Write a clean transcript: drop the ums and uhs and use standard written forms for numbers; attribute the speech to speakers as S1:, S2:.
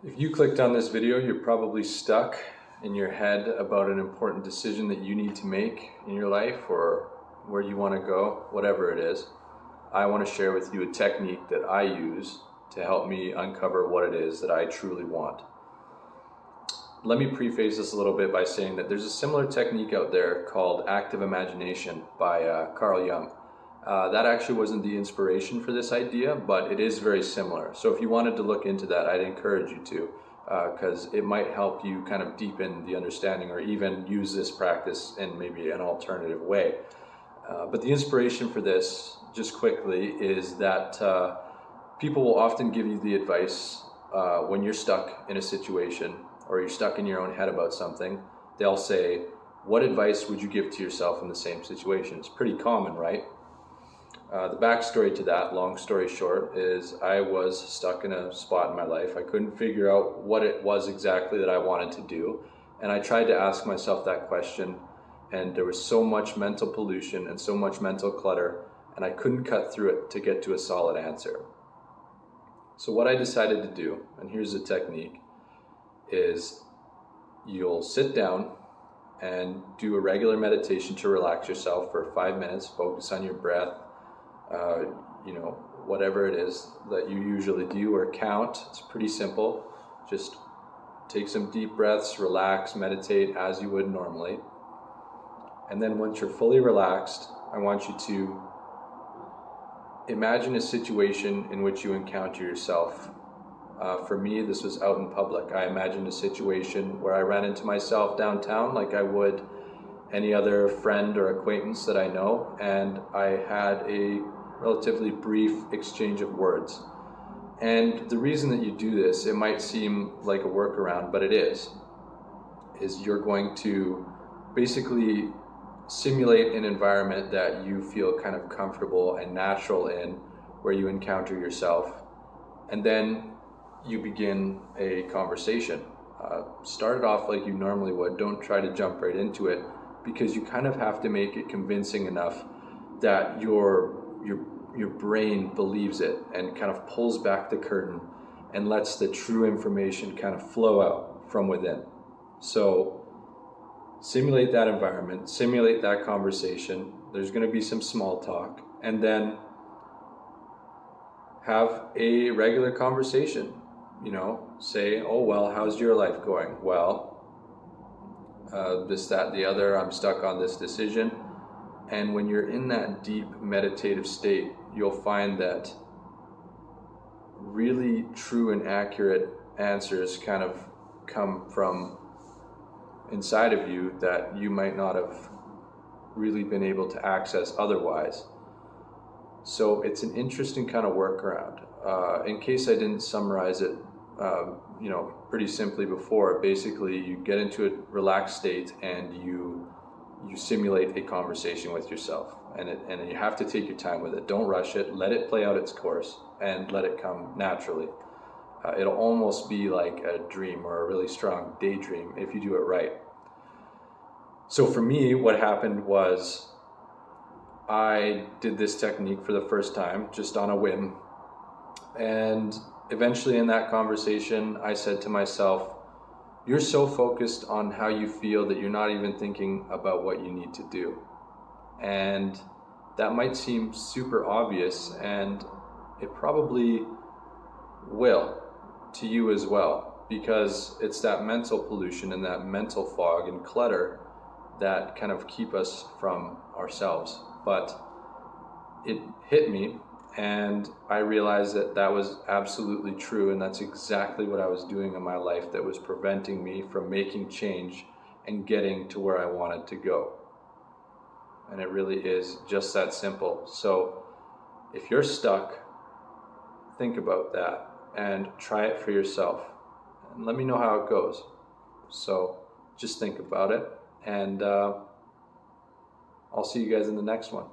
S1: If you clicked on this video, you're probably stuck in your head about an important decision that you need to make in your life or where you want to go, whatever it is. I want to share with you a technique that I use to help me uncover what it is that I truly want. Let me preface this a little bit by saying that there's a similar technique out there called active imagination by Carl Jung. That actually wasn't the inspiration for this idea, but it is very similar. So if you wanted to look into that, I'd encourage you to, because it might help you kind of deepen the understanding or even use this practice in maybe an alternative way. But the inspiration for this, just quickly, is that people will often give you the advice when you're stuck in a situation or you're stuck in your own head about something. They'll say, what advice would you give to yourself in the same situation? It's pretty common, right? The backstory to that, long story short, is I was stuck in a spot in my life. I couldn't figure out what it was exactly that I wanted to do. And I tried to ask myself that question, and there was so much mental pollution and so much mental clutter, and I couldn't cut through it to get to a solid answer. So what I decided to do, and here's the technique, is you'll sit down and do a regular meditation to relax yourself for 5 minutes, focus on your breath, whatever it is that you usually do, or count. It's pretty simple. Just take some deep breaths, relax, meditate as you would normally. And then once you're fully relaxed, I want you to imagine a situation in which you encounter yourself. For me, this was out in public. I imagined a situation where I ran into myself downtown like I would any other friend or acquaintance that I know, and I had a relatively brief exchange of words. And the reason that you do this, it might seem like a workaround, but it is you're going to basically simulate an environment that you feel kind of comfortable and natural in, where you encounter yourself, and then you begin a conversation. Start it off like you normally would. Don't try to jump right into it, because you kind of have to make it convincing enough that your brain believes it and kind of pulls back the curtain and lets the true information kind of flow out from within. So simulate that environment, simulate that conversation. There's going to be some small talk, and then have a regular conversation. Say, oh, well, how's your life going? Well, this, that, the other, I'm stuck on this decision. And when you're in that deep meditative state, you'll find that really true and accurate answers kind of come from inside of you that you might not have really been able to access otherwise. So it's an interesting kind of workaround. In case I didn't summarize it pretty simply before, basically you get into a relaxed state and you simulate a conversation with yourself, and you have to take your time with it. Don't rush it. Let it play out its course and let it come naturally. It'll almost be like a dream or a really strong daydream if you do it right. So for me, what happened was I did this technique for the first time just on a whim, and eventually in that conversation I said to myself, you're so focused on how you feel that you're not even thinking about what you need to do. And that might seem super obvious, and it probably will to you as well, because it's that mental pollution and that mental fog and clutter that kind of keep us from ourselves. But it hit me, and I realized that that was absolutely true, and that's exactly what I was doing in my life that was preventing me from making change and getting to where I wanted to go. And it really is just that simple. So if you're stuck, think about that and try it for yourself, and let me know how it goes. So just think about it, and I'll see you guys in the next one.